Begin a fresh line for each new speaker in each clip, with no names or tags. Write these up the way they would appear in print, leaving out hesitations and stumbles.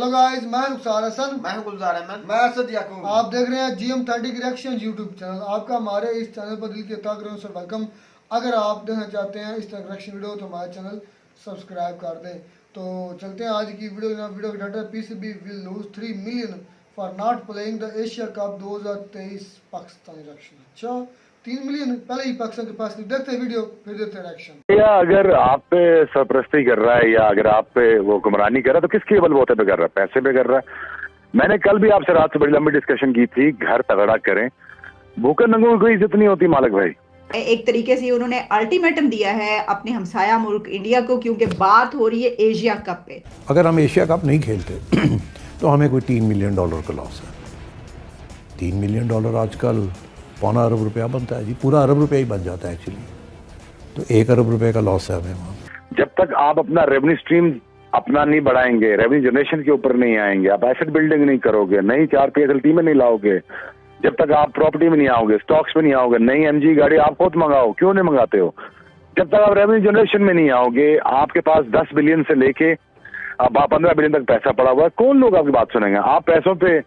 Hello guys, मैं नुकसान हसन,
मैं गुलजार अहमद,
मैं असद याकूब।
आप देख रहे हैं GM30 रिएक्शन यूट्यूब चैनल। आपका हमारे इस चैनल पर दिल की तहे से वेलकम। अगर आप देखना चाहते हैं इस तरह रिएक्शन वीडियो तो हमारा चैनल सब्सक्राइब कर दें। तो चलते हैं आज की वीडियो। वीडियो का title PCB will lose 3 million for not playing the Asia cup 2023 Pakistan reaction. अच्छा, 3 मिलियन पहले ही पाकिस्तान के पास। देखते हैं वीडियो, फिर देखते हैं रिएक्शन।
या अगर आप पे सरपरस्ती कर रहा है या अगर आप पे वो गुमरानी कर रहा है तो किसके बलबूते पे कर रहा है? पैसे पे कर रहा है। मैंने कल भी आपसे रात से बड़ी लंबी डिस्कशन की थी, घर तगड़ा करें, भूखे नंगों की कोई इज्जत नहीं होती मालिक भाई।
एक तरीके से उन्होंने अल्टीमेटम दिया है अपने हमसाया मुल्क इंडिया को, क्योंकि बात हो रही है एशिया कप पे।
अगर हम एशिया कप नहीं खेलते तो हमें कोई $3 मिलियन का लॉस है। $3 मिलियन आजकल पौना अरब रुपया बनता है जी, पूरा अरब रुपया ही बन जाता है एक्चुअली। तो 1 अरब रुपए का लॉस है हमें वहाँ।
जब तक आप अपना रेवेन्यू स्ट्रीम अपना नहीं बढ़ाएंगे, रेवेन्यू जनरेशन के ऊपर नहीं आएंगे, आप एसेट बिल्डिंग नहीं करोगे, नई 4 PSL टीमें नहीं लाओगे, जब तक आप प्रॉपर्टी में नहीं आओगे, स्टॉक्स में नहीं आओगे, नई MG गाड़ी आप खुद मंगाओ, क्यों नहीं मंगाते हो, जब तक आप रेवेन्यू जनरेशन में नहीं आओगे, आपके पास 10 बिलियन से लेके अब 15 बिलियन तक पैसा पड़ा हुआ है, कौन लोग आपकी बात सुनेंगे? आप पैसों पे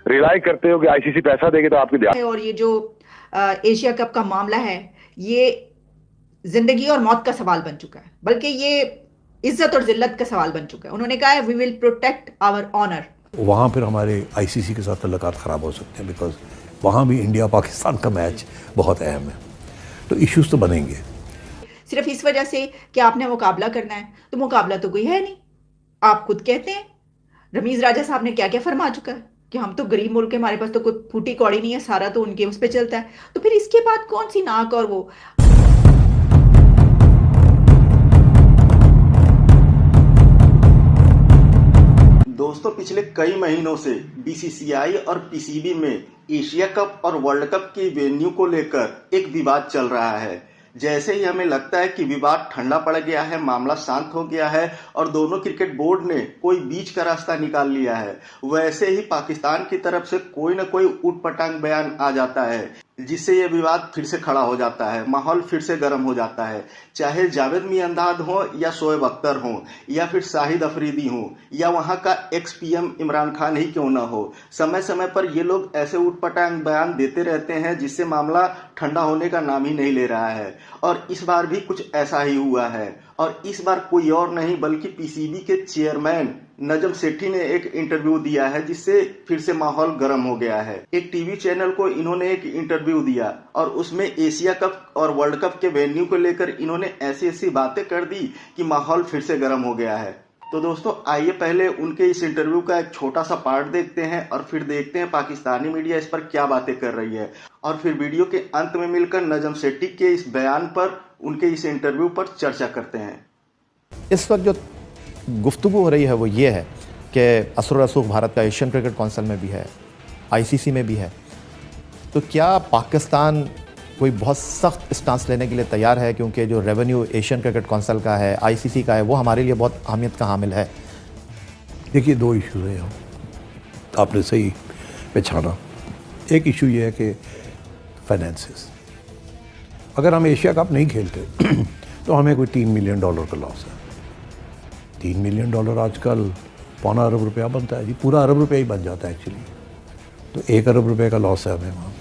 रिलाई करते हो कि ICC पैसा देगी तो आपकी ध्यान।
और ये जो एशिया कप का मामला है, ये जिंदगी और मौत का सवाल बन चुका है, बल्कि ये इज्जत और जिल्लत का सवाल बन चुका है। उन्होंने कहा है we will protect our honour.
वहाँ फिर हमारे ICC के साथ तल्लुकात ख़राब हो सकते हैं, बिकॉज वहाँ भी इंडिया पाकिस्तान का मैच बहुत अहम है, तो इश्यूज तो बनेंगे।
सिर्फ इस वजह से कि आपने मुकाबला करना है, तो मुकाबला तो कोई है नहीं। आप खुद कहते हैं, रमीज राजा साहब ने क्या क्या फरमा चुका है कि हम तो गरीब मुल्क है, हमारे पास तो कोई फूटी कौड़ी नहीं है, सारा तो उनके उस पर चलता है। तो फिर इसके बाद कौन सी नाक और वो।
दोस्तों, पिछले कई महीनों से BCCI और PCB में एशिया कप और वर्ल्ड कप की वेन्यू को लेकर एक विवाद चल रहा है। जैसे ही हमें लगता है कि विवाद ठंडा पड़ गया है, मामला शांत हो गया है और दोनों क्रिकेट बोर्ड ने कोई बीच का रास्ता निकाल लिया है, वैसे ही पाकिस्तान की तरफ से कोई न कोई ऊटपटांग बयान आ जाता है, जिससे ये विवाद फिर से खड़ा हो जाता है, माहौल फिर से गर्म हो जाता है। चाहे जावेद मियांदाद हो या शोएब अख्तर हो या फिर शाहिद अफरीदी हो या वहां का ex-PM इमरान खान ही क्यों ना हो, समय समय पर ये लोग ऐसे उटपटांग बयान देते रहते हैं जिससे मामला ठंडा होने का नाम ही नहीं ले रहा है। और इस बार भी कुछ ऐसा ही हुआ है, और इस बार कोई और नहीं बल्कि PCB के चेयरमैन नजम सेठी ने एक इंटरव्यू दिया है, जिससे फिर से माहौल गर्म हो गया है। एक टीवी चैनल को इन्होंने एक इंटरव्यू दिया और उसमें एशिया कप और वर्ल्ड कप के वेन्यू को लेकर इन्होंने ऐसी ऐसी बातें कर दी कि माहौल फिर से गर्म हो गया है। तो दोस्तों, आइए पहले उनके इस इंटरव्यू का एक छोटा सा पार्ट देखते हैं और फिर देखते हैं पाकिस्तानी मीडिया इस पर क्या बातें कर रही है, और फिर वीडियो के अंत में मिलकर नजम सेठी के इस बयान पर, उनके इस इंटरव्यू पर चर्चा करते हैं।
इस वक्त जो गुफ्तगू हो रही है वो ये है कि असर रसूख भारत का एशियन क्रिकेट काउंसिल में भी है, ICC में भी है, तो क्या पाकिस्तान कोई बहुत सख्त स्टांस लेने के लिए तैयार है? क्योंकि जो रेवेन्यू एशियन क्रिकेट काउंसिल का है, ICC का है, वो हमारे लिए बहुत अहमियत का हामिल है।
देखिए, 2 इशूज़ हैं यहाँ, आपने सही पहचाना। एक इशू ये है कि फाइनेंसेस, अगर हम एशिया कप नहीं खेलते तो हमें कोई $3 मिलियन का लॉस है। $3 मिलियन आजकल पौना अरब रुपया बनता है जी, पूरा अरब रुपया ही बन जाता है एक्चुअली। तो 1 अरब रुपए का लॉस है हमें वहाँ।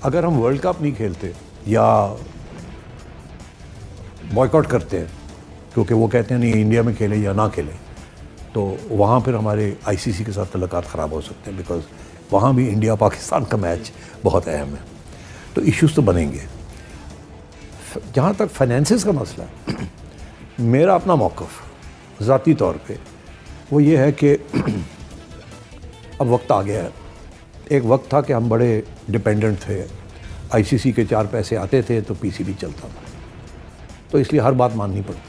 अगर हम वर्ल्ड कप नहीं खेलते या बॉयकॉट करते हैं, क्योंकि वो कहते हैं नहीं इंडिया में खेले या ना खेले, तो वहाँ फिर हमारे ICC के साथ तल्लुकात ख़राब हो सकते हैं, बिकॉज वहाँ भी इंडिया पाकिस्तान का मैच बहुत अहम है, तो इश्यूज़ तो बनेंगे। जहाँ तक फाइनेंसेस का मसला है, मेरा अपना मौक़िफ़ ज़ाती तौर पे वो ये है कि अब वक्त आ गया है। एक वक्त था कि हम बड़े डिपेंडेंट थे, ICC के 4 पैसे आते थे तो PCB चलता था, तो इसलिए हर बात माननी पड़ती थी।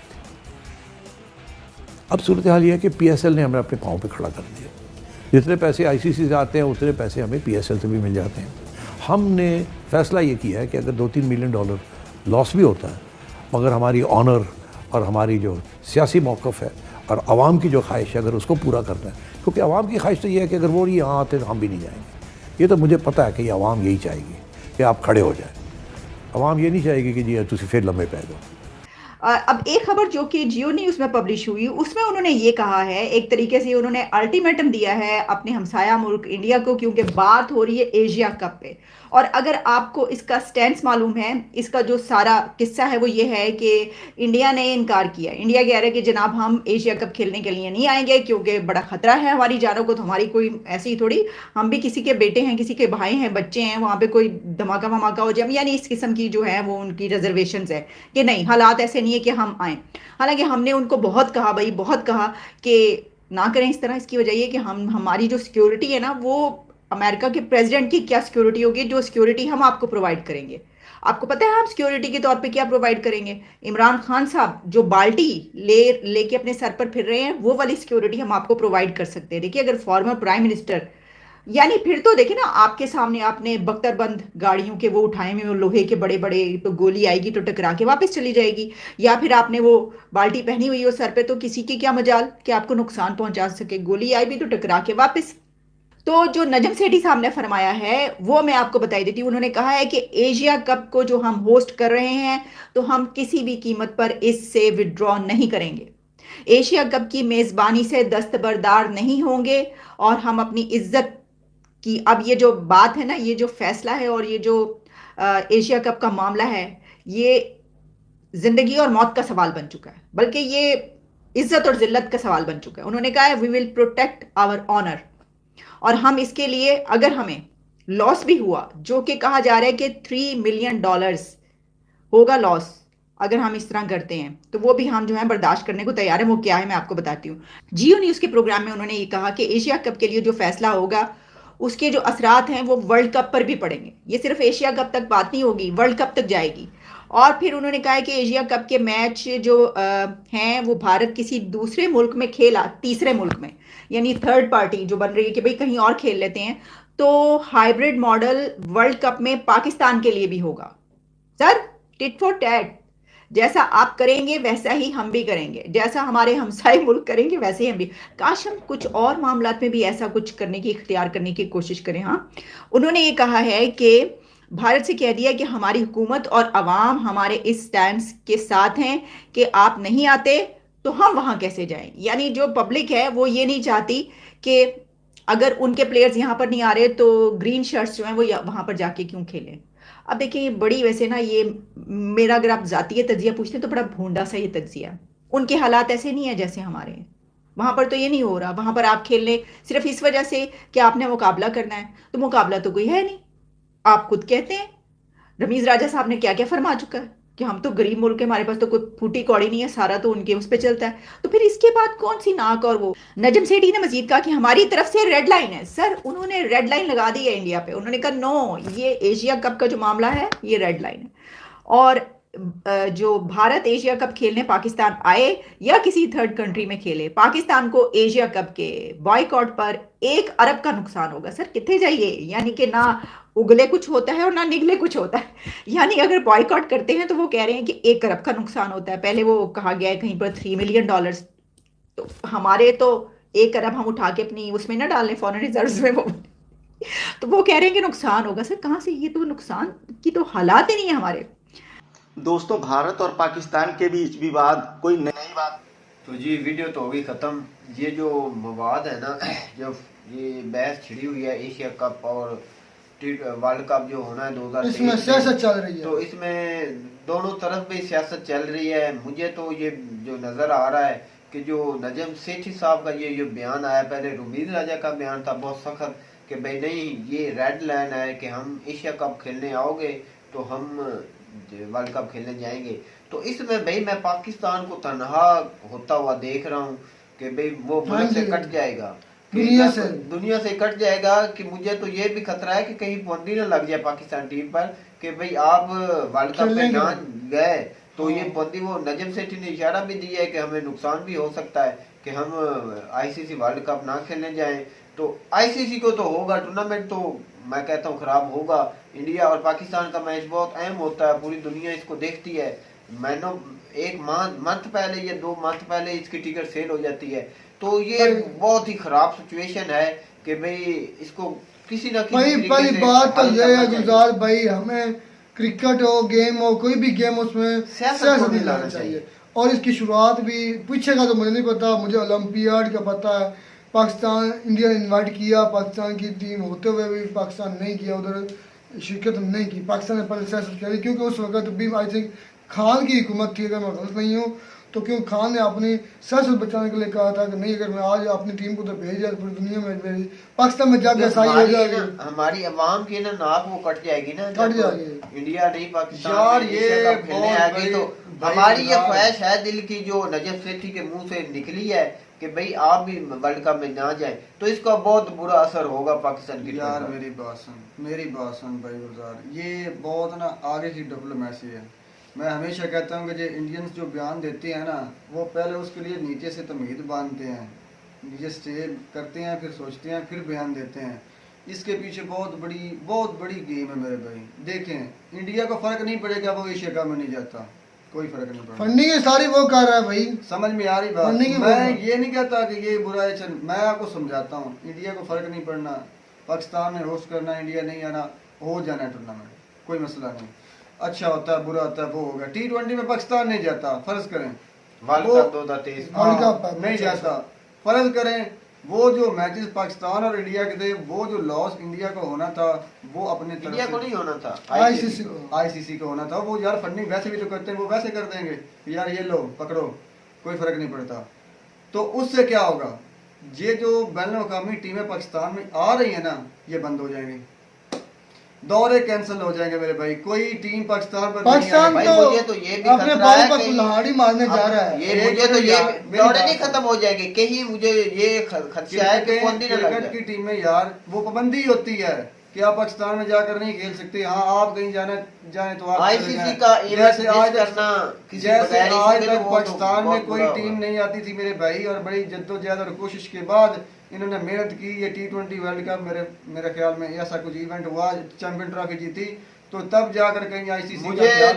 अब सूरत हाल ये है कि PSL ने हमें अपने पाँव पे खड़ा कर दिया। जितने पैसे ICC से आते हैं उतने पैसे हमें PSL से भी मिल जाते हैं। हमने फैसला ये किया है कि अगर $2-3 मिलियन लॉस भी होता है, मगर हमारी ऑनर और हमारी जो सियासी मौक़िफ़ है और आवाम की जो ख्वाहिश है, अगर उसको पूरा करना है, क्योंकि आवाम की ख्वाहिश तो ये है कि अगर वो यहाँ आते तो हम भी नहीं जाएंगे। ये तो मुझे पता है कि ये आवाम यही चाहेगी कि आप खड़े हो जाए। आवाम ये नहीं चाहेगी कि जी तुसी फिर लम्बे पै दो।
अब एक खबर जो कि जियो न्यूज़ में पब्लिश हुई उसमें उन्होंने ये कहा है, एक तरीके से उन्होंने अल्टीमेटम दिया है अपने हमसाया मुल्क इंडिया को, क्योंकि बात हो रही है एशिया कप पे। और अगर आपको इसका स्टैंस मालूम है, इसका जो सारा किस्सा है वो ये है कि इंडिया ने इनकार किया। इंडिया कह रहा है कि जनाब हम एशिया कप खेलने के लिए नहीं आएंगे क्योंकि बड़ा खतरा है हमारी जानों को। तो हमारी कोई ऐसी थोड़ी, हम भी किसी के बेटे हैं, किसी के भाई हैं, बच्चे हैं, वहाँ पे कोई धमाका वमाका हो जाए, यानी इस किस्म की जो है वो उनकी रिजर्वेशंस है कि नहीं, हालात ऐसे नहीं है कि हम आए। हालांकि हमने उनको बहुत कहा भाई, बहुत कहा कि ना करें इस तरह। इसकी वजह ये कि हमारी जो सिक्योरिटी है ना, वो अमेरिका के प्रेसिडेंट की क्या सिक्योरिटी होगी जो सिक्योरिटी हम आपको प्रोवाइड करेंगे। आपको पता है हम सिक्योरिटी के तौर पे क्या प्रोवाइड करेंगे? इमरान खान साहब जो बाल्टी लेके अपने सर पर फिर रहे हैं, वो वाली सिक्योरिटी हम आपको प्रोवाइड कर सकते हैं। देखिए, अगर फॉर्मर प्राइम मिनिस्टर, यानी फिर तो देखे ना, आपके सामने आपने बख्तरबंद गाड़ियों के वो उठाए हुए, वो लोहे के बड़े बड़े, तो गोली आएगी तो टकरा के वापस चली जाएगी। या फिर आपने वो बाल्टी पहनी हुई हो सर पे, तो किसी की क्या मजाल कि आपको नुकसान पहुंचा सके, गोली आई भी तो टकरा के वापस। तो जो नजम सेठी साहब ने फरमाया है वो मैं आपको बताई देती हूँ। उन्होंने कहा है कि एशिया कप को जो हम होस्ट कर रहे हैं, तो हम किसी भी कीमत पर इससे विड्रॉ नहीं करेंगे, एशिया कप की मेजबानी से दस्तबरदार नहीं होंगे, और हम अपनी इज्जत की, अब ये जो बात है ना, ये जो फैसला है और ये जो एशिया कप का मामला है, ये जिंदगी और मौत का सवाल बन चुका है, बल्कि ये इज्जत और जिल्लत का सवाल बन चुका है। उन्होंने कहा है we will protect our honour, और हम इसके लिए अगर हमें लॉस भी हुआ, जो कि कहा जा रहा है कि $3 मिलियन होगा लॉस अगर हम इस तरह करते हैं, तो वो भी हम जो है बर्दाश्त करने को तैयार है। वो क्या है मैं आपको बताती हूँ। जियो न्यूज़ के प्रोग्राम में उन्होंने ये कहा कि एशिया कप के लिए जो फैसला होगा उसके जो असरात हैं वो वर्ल्ड कप पर भी पड़ेंगे। ये सिर्फ एशिया कप तक बात नहीं होगी, वर्ल्ड कप तक जाएगी। और फिर उन्होंने कहा है कि एशिया कप के मैच जो हैं वो भारत किसी दूसरे मुल्क में खेला, तीसरे मुल्क में, यानी थर्ड पार्टी जो बन रही है कि भाई कहीं और खेल लेते हैं, तो हाइब्रिड मॉडल वर्ल्ड कप में पाकिस्तान के लिए भी होगा। सर, टिट फॉर टैट, जैसा आप करेंगे वैसा ही हम भी करेंगे, जैसा हमारे हमसाए मुल्क करेंगे वैसे ही हम भी। काश हम कुछ और मामलात में भी ऐसा कुछ करने की, इख्तियार करने की कोशिश करें। हाँ, उन्होंने ये कहा है कि भारत से कह दिया कि हमारी हुकूमत और अवाम हमारे इस स्टैंड के साथ हैं कि आप नहीं आते तो हम वहां कैसे जाएं। यानी जो पब्लिक है वो ये नहीं चाहती कि अगर उनके प्लेयर्स यहाँ पर नहीं आ रहे तो ग्रीन शर्ट्स जो हैं वो वहां पर जाके क्यों खेलें। अब देखिए, ये बड़ी, वैसे ना, ये मेरा अगर आप जातीय तज्जिया पूछते हैं तो बड़ा भोंडा सा ये तज्जिया है। उनके हालात ऐसे नहीं है जैसे हमारे हैं। वहां पर तो ये नहीं हो रहा, वहां पर आप खेलने सिर्फ इस वजह से कि आपने मुकाबला करना है, तो मुकाबला तो कोई है नहीं। आप खुद कहते हैं, रमीज राजा साहब ने क्या क्या फरमा चुका है कि हम तो गरीब मुल्क है, हमारे पास तो कोई फूटी कौड़ी नहीं है, सारा तो उनके उस पर चलता है। तो फिर इसके बाद कौन सी नाक और वो। नजम सेठी ने मजीद कहा कि हमारी तरफ से रेड लाइन है। सर, उन्होंने रेड लाइन लगा दी है इंडिया पे। उन्होंने कहा नो, ये एशिया कप का जो मामला है ये रेड लाइन है, और जो भारत एशिया कप खेलने पाकिस्तान आए या किसी थर्ड कंट्री में खेले, पाकिस्तान को एशिया कप के बॉयकॉट पर 1 अरब का नुकसान होगा। सर, कितने जाइए, यानी कि ना उगले कुछ होता है और ना निगले कुछ होता है। यानी अगर बॉयकॉट करते हैं तो वो कह रहे हैं कि 1 अरब का नुकसान होता है। पहले वो कहा गया है कहीं पर $3 मिलियन, तो हमारे तो 1 अरब हम उठा के अपनी उसमें ना डालें, फॉरेन रिजर्व्स में, वो तो वो कह रहे हैं कि नुकसान होगा। सर, कहाँ से, ये तो नुकसान की तो हालात ही नहीं है हमारे।
दोस्तों, भारत और पाकिस्तान के बीच विवाद कोई नई बात।
तो जी, वीडियो तो होगी ख़त्म। ये जो मवाद है ना, जो ये बहस छिड़ी हुई है एशिया कप और वर्ल्ड कप जो होना है 2023,
इसमें सियासत चल रही है।
तो इसमें दोनों तरफ भी सियासत चल रही है। मुझे तो ये जो नज़र आ रहा है कि जो नजम सेठी साहब का ये बयान आया, पहले रमीज राजा का बयान था बहुत सख्त कि भाई नहीं, ये रेड लाइन है कि हम एशिया कप खेलने आओगे तो हम वर्ल्ड कप खेलने जाएंगे। तो इसमें भाई मैं पाकिस्तान को तनहा होता हुआ देख रहा हूँ कि भाई वो मुल्क से कट जाएगा, दुनिया से कट जाएगा। कि मुझे तो ये भी खतरा है कि कहीं पाबंदी ना लग जाए पाकिस्तान टीम पर कि भाई आप वर्ल्ड कप में ना गए तो ये पाबंदी, वो नजम सेठी ने इशारा भी दिया है कि हमें नुकसान भी हो सकता है कि हम आईसीसी वर्ल्ड कप ना खेलने जाएं। तो आईसीसी को तो होगा टूर्नामेंट, तो मैं कहता हूँ खराब होगा। इंडिया और पाकिस्तान का मैच बहुत अहम होता है, पूरी दुनिया इसको देखती है। मैंने 1 मंथ पहले या 2 मंथ पहले इसकी टिकट सेल हो जाती है। तो ये बहुत ही खराब सिचुएशन है कि भाई इसको किसी ना किसी
पहली बात तो ये है गुलजार भाई, हमें क्रिकेट हो, गेम हो, कोई भी गेम उसमें
सियासत को नहीं लाना चाहिए।
और इसकी शुरुआत भी पीछे का तो मुझे नहीं पता, मुझे ओलंपियाड का पता है। पाकिस्तान इंडिया ने इन्वाइट किया, पाकिस्तान की टीम होते हुए भी पाकिस्तान नहीं किया, उधर शिरकत नहीं की। पाकिस्तान ने पहले सियासत करी क्योंकि उस वक्त भी आई थिंक खान की हुकूमत थी, अगर मैं गलत नहीं हूँ तो। क्यों खान ने अपनी सियासत बचाने के लिए कहा था कि नहीं, अगर मैं आज अपनी टीम को तो भेज दिया पूरी दुनिया में मेरी पाकिस्तान में जाकर ऐसा ही हो जाएगी,
हमारी अवाम की ना नाक वो कट जाएगी ना,
कट जाएगी।
इंडिया नहीं पाकिस्तान
यार
में
ये
एशिया कप खेलने
बहुत
आएगी तो
बड़ी
हमारी ये
बात
ख्वाहिश है दिल की, जो नजफ सेठी के मुंह से निकली है कि भाई आप भी वर्ल्ड कप में ना जाए, तो इसका बहुत बुरा असर होगा पाकिस्तान की।
यार मेरी बात सुन भाई गुलजार, ये बहुत ना आगे की डिप्लोमेसी है। मैं हमेशा कहता हूँ कि जो इंडियंस जो बयान देते हैं ना, वो पहले उसके लिए नीचे से तमीद बांधते हैं, नीचे स्टे करते हैं, फिर सोचते हैं, फिर बयान देते हैं। इसके पीछे बहुत बड़ी गेम है मेरे भाई। देखें, इंडिया को फर्क नहीं पड़ेगा वो एशिया कप में नहीं जाता, कोई फर्क नहीं पड़ेगा।
फंडिंग सारी वो कर रहा है भाई,
समझ में आ रही बात। मैं ये नहीं कहता कि ये बुरा है, मैं आपको समझाता हूँ, इंडिया को फर्क नहीं पड़ना, पाकिस्तान ने होस्ट करना, इंडिया नहीं आना, हो जाना है टूर्नामेंट, कोई मसला नहीं। अच्छा होता है, बुरा होता है, वो होगा। T20 में पाकिस्तान नहीं जाता, फर्ज करें
वर्ल्ड कप 2023
नहीं जाता, फर्ज करें वो जो मैचेस पाकिस्तान और इंडिया के थे, वो जो लॉस इंडिया को होना था वो अपने तरफ
इंडिया को नहीं होना था,
आईसीसी को होना था। वो यार फंडिंग वैसे भी तो करते हैं, वो वैसे कर देंगे यार ये लो पकड़ो, कोई फर्क नहीं पड़ता। तो उससे क्या होगा, ये जो बैनुल-अक़वामी टीमें पाकिस्तान में आ रही है ना, ये बंद हो जाएंगी, दौरे कैंसिल हो जाएंगे मेरे भाई। कोई टीम पाकिस्तान पर
पाकिस्तान
भाई,
तो
मुझे तो ये भी
अपने
खतरा है
बाल पर
कि
कुल्हाड़ी मारने जा रहा है।
ये मुझे तो ये दौरे नहीं खत्म हो जाएंगे, कहीं मुझे ये खदशा है कि कौन दिन लग
क्रिकेट की टीम में यार वो पाबंदी होती है कि आप पाकिस्तान में जाकर नहीं खेल सकते। हाँ, आप कहीं जाने तो आप
आईसीसी का
जैसे आज
करना
जैसे आज तक पाकिस्तान में
बहुत
कोई टीम नहीं आती थी मेरे भाई, और बड़ी जद्दोजहद और कोशिश के बाद इन्होंने मेहनत की। ये T20 वर्ल्ड कप मेरे ख्याल में ऐसा कुछ इवेंट हुआ, चैंपियन ट्रॉफी जीती, तो तब जाकर कहीं आईसीसी
मुझे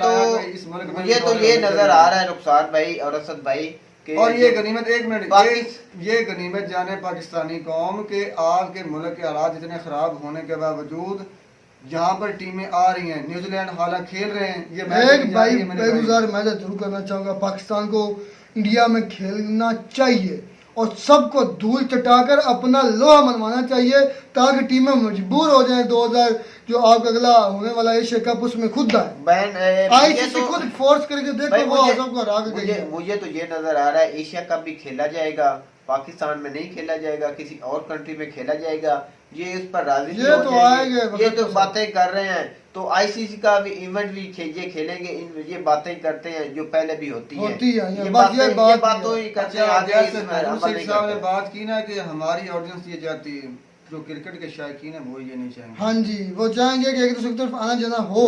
तो ये नजर आ रहा है रुखसार भाई और असद भाई,
और ये गनीमत, एक मिनट, ये गनीमत जाने पाकिस्तानी कौम के आपके मुल्क के हालात इतने खराब होने के बावजूद यहाँ पर टीमें आ रही हैं। न्यूजीलैंड हालांकि खेल रहे हैं, ये
एक भाई बेगुजार मैं जरूर करना चाहूंगा, पाकिस्तान को इंडिया में खेलना चाहिए और सबको धूल चटाकर अपना लोहा मनवाना चाहिए, ताकि टीमें मजबूर हो जाएं 2000 जो आपका अगला होने वाला एशिया कप उसमें खुद आए, आईसीसी खुद फोर्स करके देखो वो सबको हरा के।
मुझे तो ये नजर आ रहा है एशिया कप भी खेला जाएगा, पाकिस्तान में नहीं खेला जाएगा, किसी और कंट्री में खेला जाएगा। ये इस पर राजी
ये तो आएंगे,
ये तो बातें कर रहे हैं। तो आईसीसी का भी इवेंट भी ये खेलेंगे, ये बातें करते हैं जो पहले भी होती है।
ये
बातों ही करते
हैं। बात की ना कि हमारी ऑडियंस ये चाहती है, जो क्रिकेट के शायकीन है वो ये नहीं चाहेंगे।
हाँ जी, वो चाहेंगे कि एक दूसरे की तरफ आना जाना हो,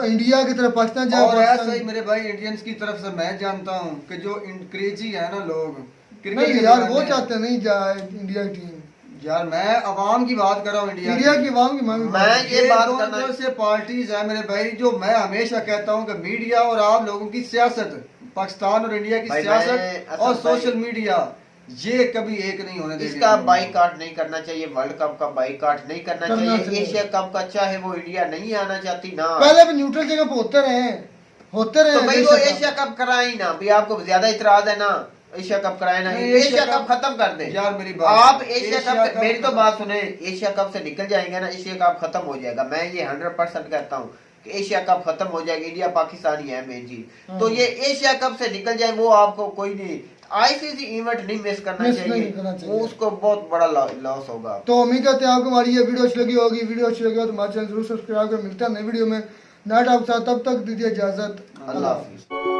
इंडिया की तरफ पाकिस्तान जाए।
और ऐसा ही मेरे भाई इंडियंस की तरफ से मैं जानता हूँ कि जो क्रेजी है ना लोग
क्रिकेट यार, वो चाहते नहीं जाए इंडिया की टीम।
यार मैं अवाम की बात कर रहा हूँ,
इंडिया की अवाम की।
मैं ये बात करना से पार्टीज है मेरे भाई, जो मैं हमेशा कहता हूँ कि मीडिया और आप लोगों की सियासत, पाकिस्तान और इंडिया की सियासत और सोशल मीडिया, ये कभी एक नहीं होने देंगे।
इसका बाइकाट नहीं करना चाहिए, वर्ल्ड कप का बाइकाट नहीं करना चाहिए, एशिया कप का चाहे वो इंडिया नहीं आना चाहती ना,
पहले भी न्यूट्रल जगह पे होते रहे
तो भाई वो एशिया कप कराई ना। भी आपको ज्यादा इतराज है ना, एशिया कप कराए ना, एशिया कप खत्म कर दे
यार। मेरी बात
आप एशिया कप, मेरी तो बात सुने, एशिया कप से निकल जाएंगे ना, एशिया कप खत्म हो जाएगा। मैं ये 100% कहता हूँ कि एशिया कप खत्म हो जाएगी, इंडिया पाकिस्तान ही है मेन चीज। तो ये एशिया कप से निकल जाए, वो आपको कोई नहीं, आईसीसी इवेंट नहीं मिस करना चाहिए, वो उसको बहुत बड़ा लॉस होगा।
तो उम्मीद करते हैं आपको हमारी ये वीडियो अच्छी लगी होगी। वीडियो अच्छी लगी हो तो हमारे चैनल जरूर सब्सक्राइब कर। मिलता है नई वीडियो में नए टॉपिक के साथ, तब तक दीजिए इजाजत,
अल्लाह हाफिज।